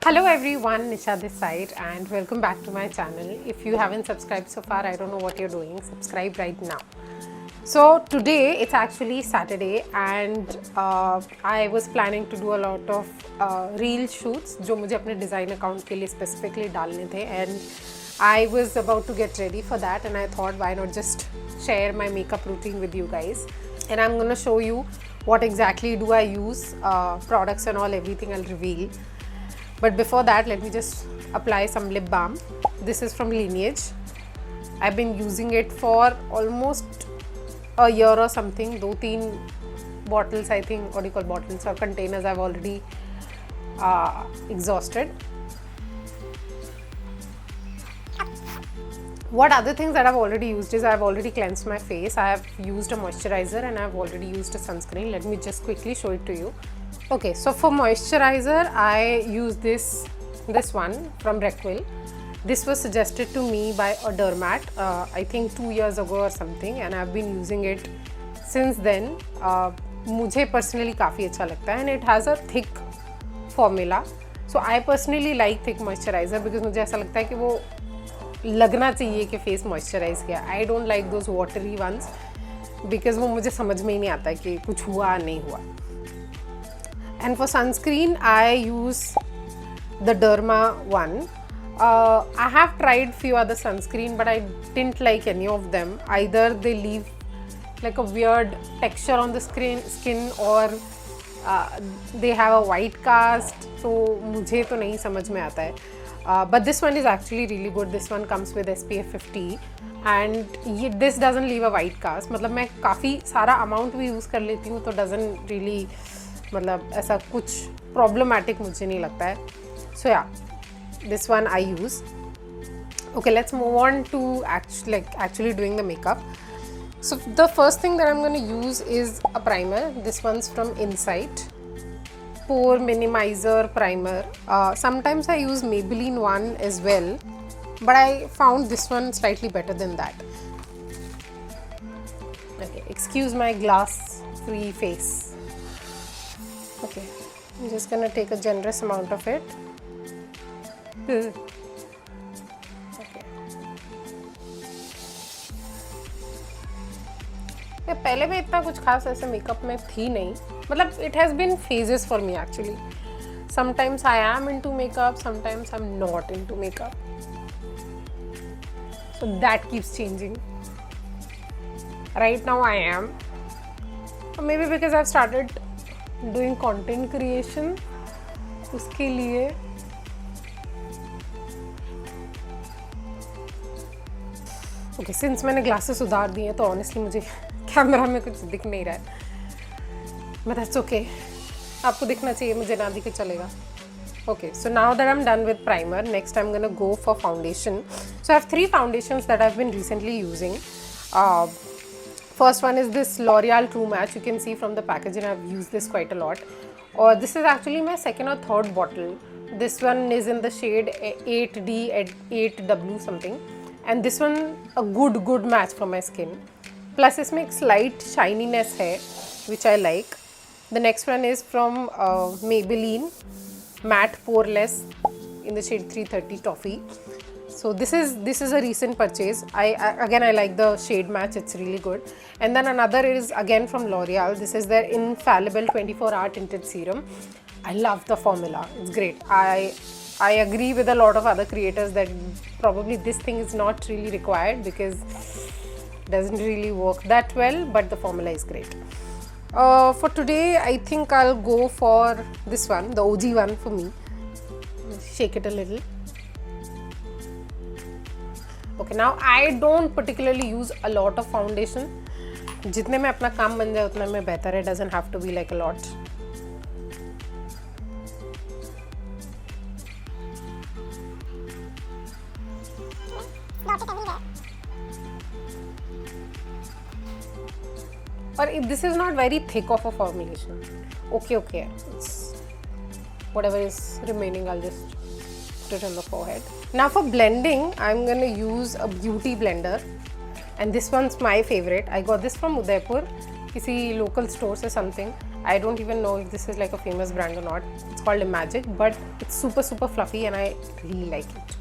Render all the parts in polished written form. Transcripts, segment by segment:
Hello everyone, Nisha this side and welcome back to my channel. If you haven't subscribed so far, I don't know what you're doing. Subscribe right now. So today it's actually Saturday and I was planning to do a lot of reel shoots जो मुझे अपने design account के लिए specifically डालने थे, and I was about to get ready for that and I thought why not just share my makeup routine with you guys, and I'm gonna show you what exactly do I use, products and all, everything I'll reveal. But before that, let me just apply some lip balm. This is from Lineage. I've been using it for almost a year or something. 2-3 bottles, I think, what do you call bottles or containers, I've already exhausted. What other things that I've already used is I've already cleansed my face. I have used a moisturizer and I've already used a sunscreen. Let me just quickly show it to you. Okay, so for moisturizer, I use this one from Reckwell. This was suggested to me by a dermat, I think 2 years ago or something, and I've been using it since then. मुझे personally काफ़ी अच्छा लगता है and it has a thick formula. So I personally like thick moisturizer because मुझे ऐसा लगता है कि वो लगना चाहिए कि face moisturize किया. I don't like those watery ones because वो मुझे समझ में ही नहीं आता है कि कुछ हुआ नहीं हुआ. And for sunscreen, I use the Derma one. I have tried few other sunscreen, but I didn't like any of them. Either they leave like a weird texture on the skin or they have a white cast. So मुझे तो नहीं समझ में आता है. But this one is actually really good. This one comes with SPF 50 and this doesn't leave a white cast. मतलब मैं काफ़ी सारा amount भी use कर लेती हूँ तो doesn't really मतलब ऐसा कुछ problematic मुझे नहीं लगता है. So yeah, this one I use. Okay, let's move on to actually doing the makeup. So the first thing that I'm going to use is a primer. This one's from Insight Pore Minimizer Primer. Sometimes I use Maybelline one as well, but I found this one slightly better than that. Okay, excuse my glass-free face. Okay, I'm just gonna take a generous amount of it. Okay. पहले भी इतना कुछ खास ऐसे makeup में थी नहीं, मतलब it has been phases for me actually. Sometimes I am into makeup, sometimes I'm not into makeup. So that keeps changing. Right now I am. Or maybe because I've started doing content creation, उसके लिए okay, since मैंने glasses उधार दिए हैं तो honestly मुझे camera में कुछ दिख नहीं रहा है, but that's okay. आपको दिखना चाहिए, मुझे ना दिखे चलेगा. Okay, so now that I'm done with primer, next I'm gonna go for foundation. So I have 3 foundations that I've been recently using. First one is this L'Oreal True Match. You can see from the packaging I've used this quite a lot. Or this is actually my second or third bottle. This one is in the shade 8D at 8W something, and this one a good match for my skin. Plus इसमें एक slight shininess है, which I like. The next one is from Maybelline Matte Poreless in the shade 330 Toffee. So this is a recent purchase. I like the shade match, it's really good. And then another is again from L'Oreal. This is their Infallible 24-hour tinted serum. I love the formula, it's great. I agree with a lot of other creators that probably this thing is not really required because it doesn't really work that well, but the formula is great. For today, I think I'll go for this one, the OG one for me. Shake it a little. Okay, now I don't particularly use a lot of foundation. जितने में अपना काम बन जाए उतना में बेहतर है. Doesn't have to be like a lot. Or if this is not very thick of a formulation. Okay. It's whatever is remaining, I'll just put it on the forehead. Now for blending, I'm gonna use a beauty blender, and this one's my favorite. I got this from Udaipur, किसी local store से something, I don't even know if this is like a famous brand or not. It's called Imagic, but it's super fluffy and I really like it.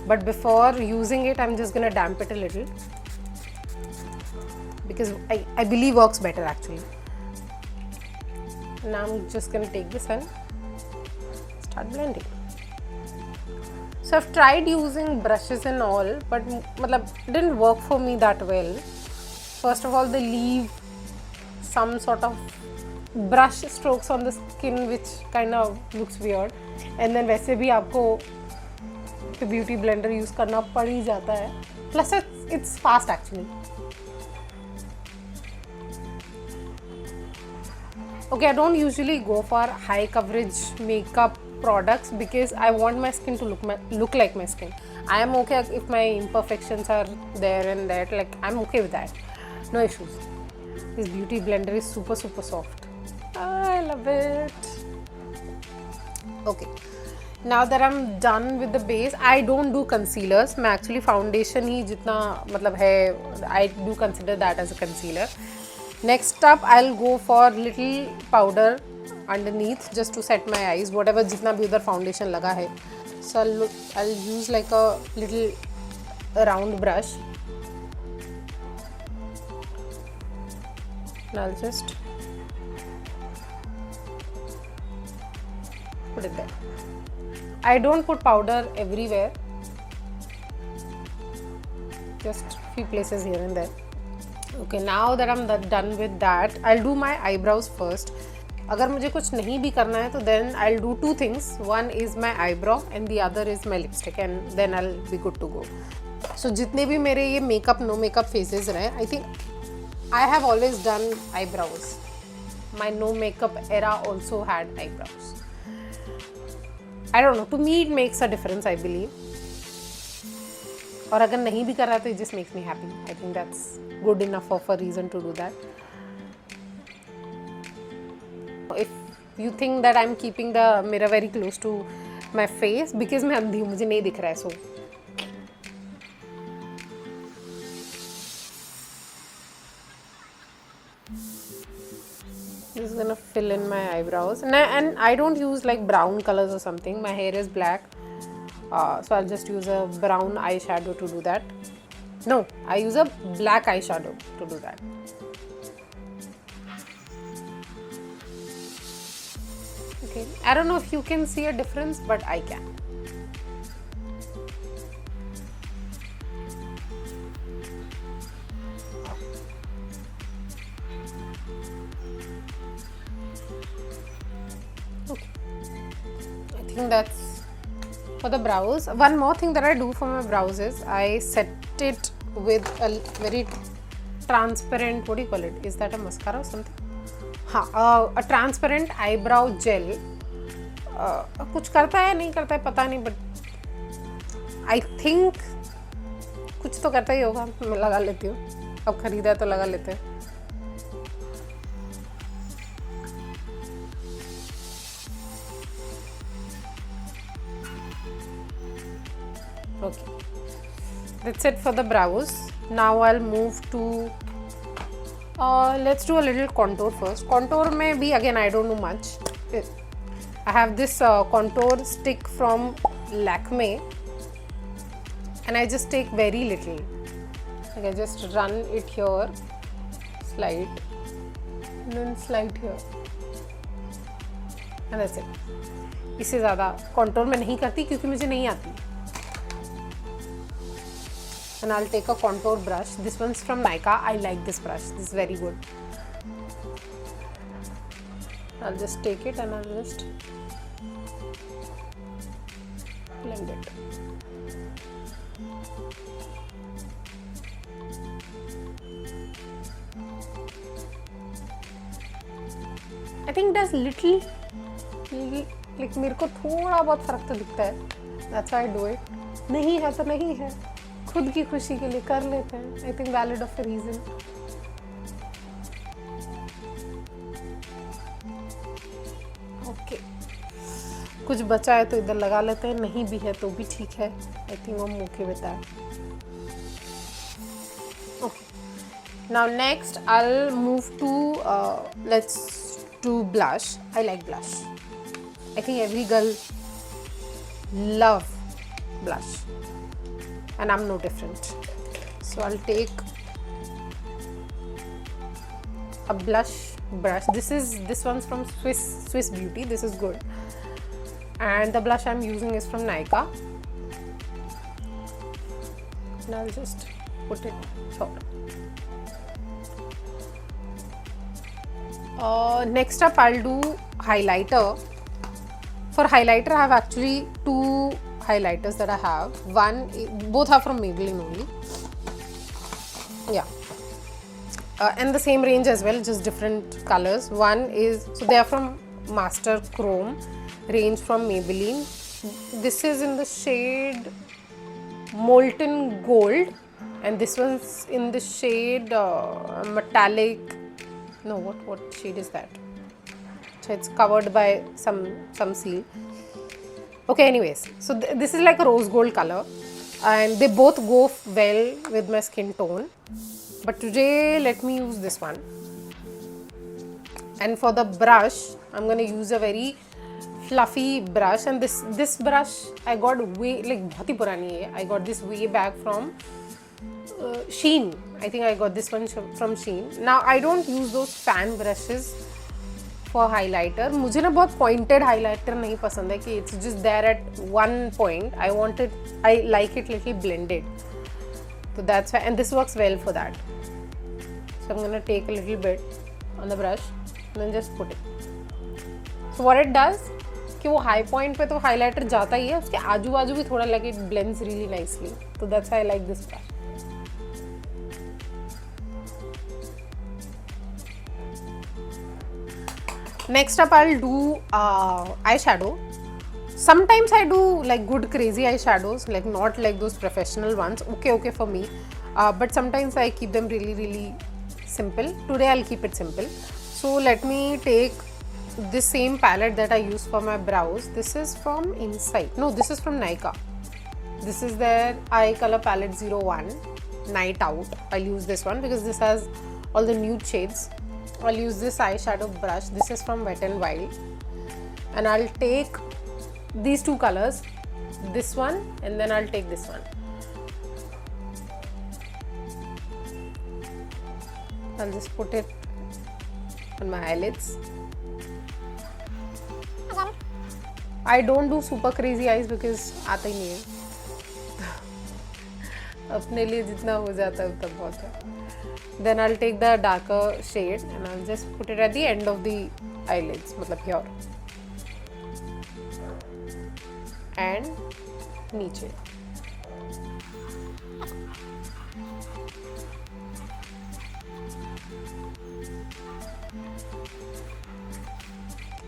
But before using it, I'm just gonna damp it a little because I believe works better actually. Now I'm just gonna take this and start blending. So I've tried using brushes and all, but it didn't work for me that well. First of all, they leave some sort of brush strokes on the skin which kind of looks weird, and then वैसे भी आपको beauty blender use करना पड़ ही जाता है, plus it's fast actually. Okay, I don't usually go for high coverage makeup products because I want my skin to look like my skin. I am okay if my imperfections are there and that, like I'm okay with that, no issues. This beauty blender is super soft. I love it. Okay, now that I'm done with the base, I don't do concealers. मैं actually foundation ही जितना मतलब है, I do consider that as a concealer. Next up, I'll go for little powder underneath just to set my eyes, whatever जितना भी उधर foundation लगा है. So I'll use like a little round brush. And I'll just put it there. I don't put powder everywhere, just few places here and there. Okay, now that I'm done with that, I'll do my eyebrows first. अगर मुझे कुछ नहीं भी करना है तो then I'll do two things. One is my eyebrow and the other is my lipstick, and then I'll be good to go. So जितने भी मेरे ये makeup no makeup phases रहे, I think I have always done eyebrows. My no makeup era also had eyebrows. I don't know, to me it makes a difference, I believe. और अगर नहीं भी कर रहा तो it just makes me happy. I think that's good enough of a reason to do that. If you think that I'm keeping the mirror very close to my face because मैं अंधी हूँ, मुझे नहीं दिख रहा है, so this is gonna fill in my eyebrows, and I don't use like brown colors or something. My hair is black, so I'll just use a brown eyeshadow to do that. No, I use a black eyeshadow to do that. Okay, I don't know if you can see a difference, but I can. Okay, I think that's for the brows. One more thing that I do for my brows is I set it with a very transparent, what do you call it? Is that a mascara or something? हाँ, a transparent eyebrow gel. कुछ करता है नहीं करता है पता नहीं, but I think कुछ तो करता ही होगा. मैं लगा लेती हूँ, अब खरीदा है तो लगा लेते हैं. Okay, that's it for the brows. Now I'll move to let's do a little contour first. Contour में भी again I don't know much. I have this contour stick from Lakme, and I just take very little. Like I just run it here, slide, and then slide here, and that's it. इससे ज़्यादा contour मैं नहीं करती क्योंकि मुझे नहीं आती. And I'll take a contour brush. This one's from Nykaa. I like this brush. This is very good. I'll just take it and I'll just blend it. I think there's little like मेरे को थोड़ा बहुत फर्क तो दिखता है. That's why I do it. नहीं है तो नहीं है. खुद की खुशी के लिए कर लेते हैं. I think valid of a reason. Okay. कुछ बचा है तो इधर लगा लेते हैं, नहीं भी है तो भी ठीक है. I think I'm okay with that. Okay. Now next I'll move to let's do blush. I like blush. I think every girl love blush and I'm no different. So I'll take a blush brush. This one's from Swiss Beauty. This is good. And the blush I'm using is from Nykaa. And I'll just put it here. Next up I'll do highlighter. For highlighter I have actually two highlighters that I have. Both are from Maybelline only. Yeah. And the same range as well, just different colors. One is, so they are from Master Chrome range from Maybelline. This is in the shade Molten Gold and this one's in the shade Metallic. No, what shade is that? So it's covered by some seal. Okay, anyways, so this is like a rose gold color and they both go well with my skin tone. But today let me use this one. And for the brush, I'm gonna use a very fluffy brush, and this brush I got way, like बहुत ही पुरानी है. I got this way back from Shein. I think I got this one from Shein. Now I don't use those fan brushes for highlighter. मुझे ना बहुत pointed highlighter नहीं पसंद है कि it's just there at one point. I like it little blended. So that's why, and this works well for that. So I'm gonna take a little bit on the brush and then just put it. So what it does कि वो high point पे तो highlighter जाता ही है, उसके आजू बाजू भी थोड़ा like it blends really nicely. So that's why I like this brush. Next up I'll do eyeshadow. Sometimes I do like good crazy eyeshadows, like not like those professional ones. Okay for me. But sometimes I keep them really simple. Today I'll keep it simple. So let me take this same palette that I use for my brows. This is from Insight. No, this is from Nykaa. This is their eye color palette 01 Night Out. I'll use this one because this has all the nude shades. I'll use this eyeshadow brush. This is from Wet n Wild. And I'll take these two colors, this one and then I'll take this one. I'll just put it on my eyelids. I don't do super crazy eyes because आता ही नहीं है. अपने लिए जितना हो जाता है उतना बहुत है. Then I'll take the darker shade and I'll just put it at the end of the eyelids, मतलब here. And नीचे.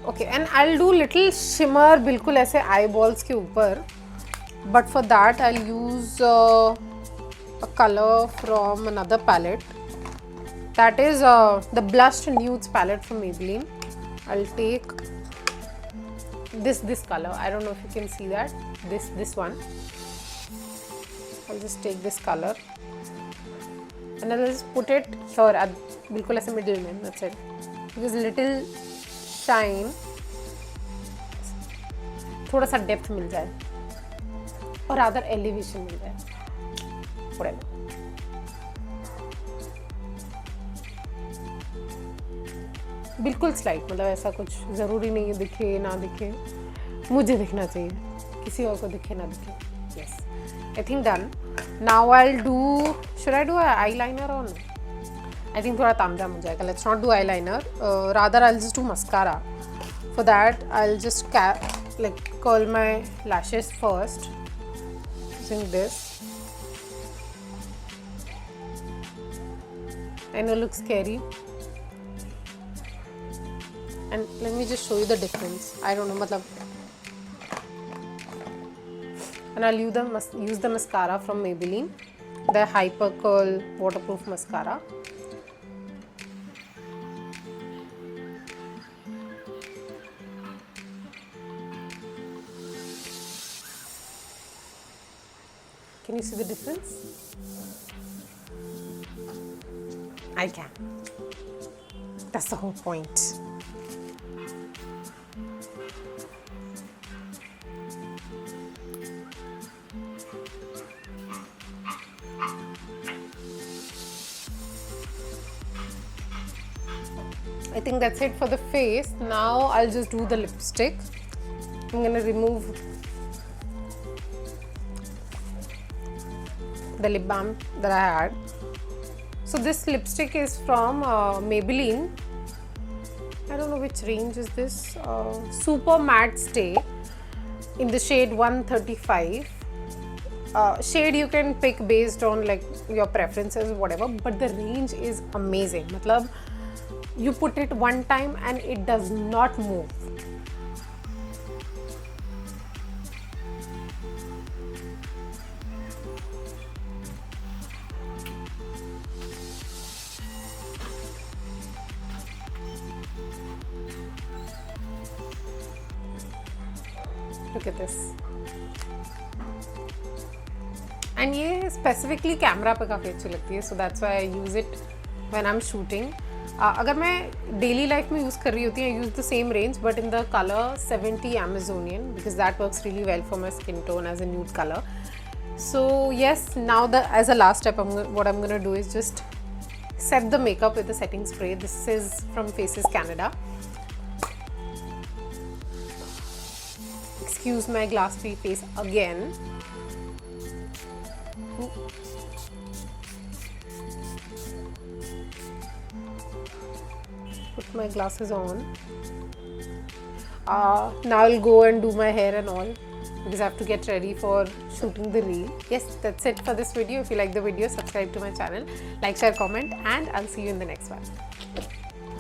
Okay, and I'll do little shimmer बिल्कुल ऐसे eyeballs के ऊपर. But for that I'll use a color from another palette. That is the Blushed Nudes palette from Maybelline. I'll take this color. I don't know if you can see that. This one. I'll just take this color and I'll just put it here at बिल्कुल ऐसे middle में. That's it. Because little shine, थोड़ा सा depth मिल जाए और other elevation मिल जाए. Whatever. बिल्कुल slight, मतलब ऐसा कुछ ज़रूरी नहीं है दिखे ना दिखे, मुझे दिखना चाहिए, किसी और को दिखे ना दिखे. Yes, I think done. Now I'll do, should I do an eyeliner or no? I think थोड़ा तामझाम हो जाएगा. Let's not do eyeliner. Rather I'll just do mascara. For that I'll just curl my lashes first using this. I know it looks scary. And let me just show you the difference. I don't know, matlab. And I'll use the mascara from Maybelline, the Hyper Curl Waterproof Mascara. Can you see the difference? I can. That's the whole point. I think that's it for the face. Now I'll just do the lipstick. I'm gonna remove the lip balm that I had. So this lipstick is from Maybelline. I don't know which range is this. Super Matte Stay in the shade 135. Shade you can pick based on like your preferences, whatever. But the range is amazing. Matlab, you put it one time and it does not move. Look at this. And ये specifically camera पे काफ़ी अच्छी लगती है, so that's why I use it when I'm shooting. अगर मैं daily life में use कर रही होती हूँ, I use the same range but in the color 70 Amazonian because that works really well for my skin tone as a nude color. So yes, now as a last step, what I'm gonna do is just set the makeup with the setting spray. This is from Faces Canada. Excuse my glass-free face again. Put my glasses on. Now I'll go and do my hair and all because I have to get ready for shooting the reel. Yes, that's it for this video. If you like the video, subscribe to my channel, like, share, comment, and I'll see you in the next one.